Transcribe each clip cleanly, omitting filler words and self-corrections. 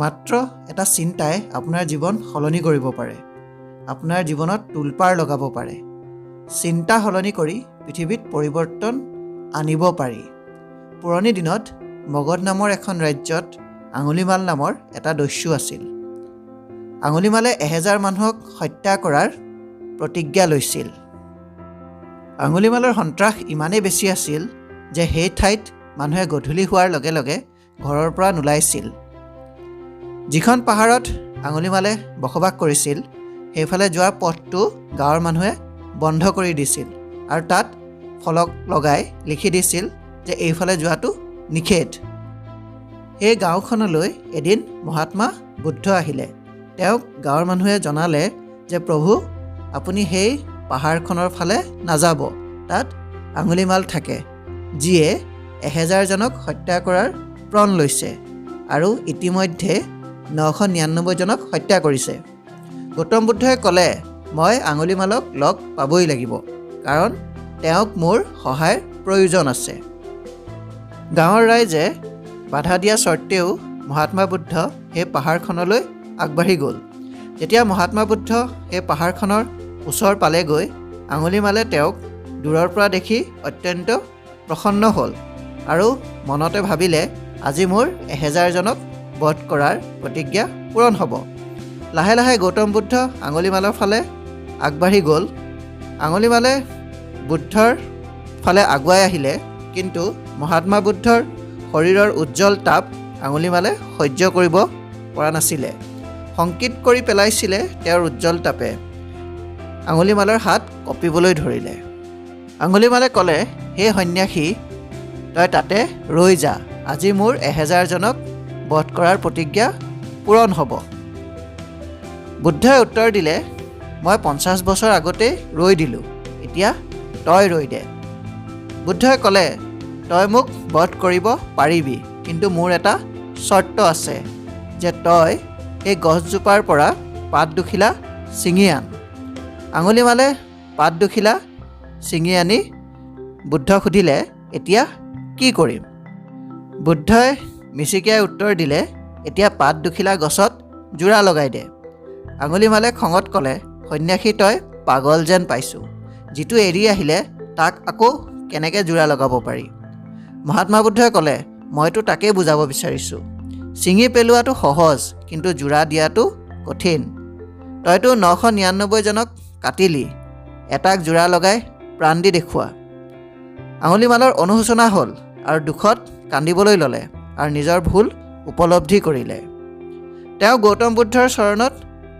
মাত্ৰ এটা চিন্তাই আপোনাৰ জীৱন সলনি কৰিব পাৰে। আপোনাৰ জীৱনত তুলপাৰ লগাব পাৰে। চিন্তা সলনি কৰি পৃথিৱীত পৰিৱৰ্তন আনিব পাৰি। পুৰণি দিনত মগধ নামৰ এখন ৰাজ্যত আঙুলিমাল নামৰ এটা দস্যু আছিল। আঙুলিমালে 1000 মানুহক হত্যা কৰাৰ প্ৰতিজ্ঞা লৈছিল। আঙুলিমালৰ সন্ত্ৰাস ইমানেই বেছি আছিল যে সেই ঠাইত মানুহে গধূলি হোৱাৰ লগে লগে ঘৰৰ পৰা নোলাইছিল। যিখন পাহাৰত আঙুলিমালে বসবাস কৰিছিল সেইফালে যোৱাৰ পথটো গাঁৱৰ মানুহে বন্ধ কৰি দিছিল আৰু তাত ফলক লগাই লিখি দিছিল যে এইফালে যোৱাটো নিষেধ। সেই গাঁওখনলৈ এদিন মহাত্মা বুদ্ধ আহিলে। তেওঁক গাঁৱৰ মানুহে জনালে যে প্ৰভু, আপুনি সেই পাহাৰখনৰ ফালে নাযাব। তাত আঙুলিমাল থাকে, যিয়ে 1000জনক হত্যা কৰাৰ প্ৰণ লৈছে আৰু ইতিমধ্যে 999 জনক হত্যা কৰিছে। গৌতম বুদ্ধই ক'লে, মই আঙুলিমালক লগ পাবই লাগিব, কাৰণ তেওঁক মোৰ সহায়ৰ প্ৰয়োজন আছে। গাঁৱৰ ৰাইজে বাধা দিয়া স্বত্তেও মহাত্মা বুদ্ধ সেই পাহাৰখনলৈ আগবাঢ়ি গ'ল। যেতিয়া মহাত্মা বুদ্ধ সেই পাহাৰখনৰ ওচৰ পালেগৈ, আঙুলিমালে তেওঁক দূৰৰ পৰা দেখি অত্যন্ত প্ৰসন্ন হ'ল আৰু মনতে ভাবিলে, আজি মোৰ 1000জনক বধ কৰাৰ প্ৰতিজ্ঞা পূৰণ হ'ব। লাহে লাহে গৌতম বুদ্ধ আঙুলিমালৰ ফালে আগবাঢ়ি গ'ল। আঙুলিমালে বুদ্ধৰ ফালে আগুৱাই আহিলে, কিন্তু মহাত্মা বুদ্ধৰ শৰীৰৰ উজ্জ্বল তাপ আঙুলিমালে সহ্য কৰিব পৰা নাছিলে। শংকিত কৰি পেলাইছিলে তেওঁৰ উজ্জ্বল তাপে। আঙুলিমালৰ হাত কঁপিবলৈ ধৰিলে। আঙুলিমালে ক'লে, হে সন্ন্যাসী, তই তাতে ৰৈ যা, আজি মোৰ 1000জনক বধ কৰাৰ প্ৰতিজ্ঞা পূৰণ হ'ব। বুদ্ধই উত্তৰ দিলে, মই 50 বছৰ আগতেই ৰৈ দিলোঁ, এতিয়া তই ৰৈ দে। বুদ্ধই ক'লে, তই মোক বধ কৰিব পাৰিবি, কিন্তু মোৰ এটা চৰ্ত আছে যে তই এই গছজোপাৰ পৰা পাত দুখিলা ছিঙি আন। আঙুলিমালে পাত দুখিলা ছিঙি আনি বুদ্ধক সুধিলে, এতিয়া কি কৰিম? বুদ্ধই মিচিকিয়াই উত্তৰ দিলে, এতিয়া পাত দুখিলা গছত জোৰা লগাই দে। আঙুলিমালে খঙত ক'লে, সন্ন্যাসী, তই পাগল যেন পাইছোঁ। যিটো এৰি আহিলে তাক আকৌ কেনেকৈ জোৰা লগাব পাৰি? মহাত্মা বুদ্ধই ক'লে, মইতো তাকেই বুজাব বিচাৰিছোঁ। ছিঙি পেলোৱাটো সহজ, কিন্তু জোৰা দিয়াটো কঠিন। তইতো 999জনক কাটিলি, এটাক জোৰা লগাই প্ৰাণ দি দেখুওৱা। আঙুলিমালৰ অনুশোচনা হ'ল আৰু দুখত কান্দিবলৈ ল'লে আৰু নিজৰ ভুল উপলব্ধি কৰিলে। তেওঁ গৌতম বুদ্ধৰ চৰণত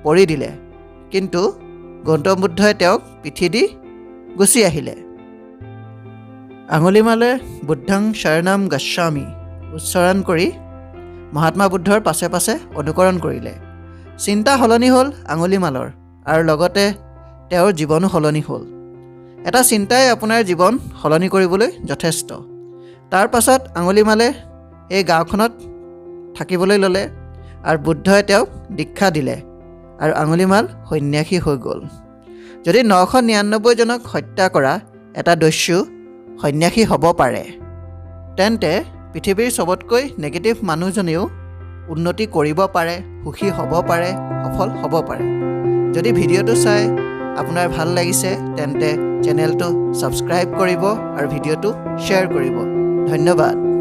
পৰি দিলে, কিন্তু গৌতম বুদ্ধই তেওঁক পিঠি দি গুচি আহিলে। আঙুলিমালে বুদ্ধং শৰণম গচ্ছামি উচ্চাৰণ কৰি মহাত্মা বুদ্ধৰ পাছে পাছে অনুকৰণ কৰিলে। চিন্তা সলনি হ'ল আঙুলিমালৰ আৰু লগতে তেওঁৰ জীৱনো সলনি হ'ল। এটা চিন্তাই আপোনাৰ জীৱন সলনি কৰিবলৈ যথেষ্ট। তাৰ পাছত আঙুলিমালে এই গাঁওখনত থাকিবলৈ ল'লে আৰু বুদ্ধই তেওঁক দীক্ষা দিলে আৰু আঙুলিমাল সন্ন্যাসী হৈ গ'ল। যদি 999জনক হত্যা কৰা এটা দস্যু সন্ন্যাসী হ'ব পাৰে, তেন্তে পৃথিৱীৰ চবতকৈ নেগেটিভ মানুহজনেও উন্নতি কৰিব পাৰে, সুখী হ'ব পাৰে, সফল হ'ব পাৰে। যদি ভিডিঅ'টো চাই আপোনাৰ ভাল লাগিছে, তেন্তে চেনেলটো ছাবস্ক্ৰাইব কৰিব আৰু ভিডিঅ'টো শ্বেয়াৰ কৰিব। ধন্যবাদ।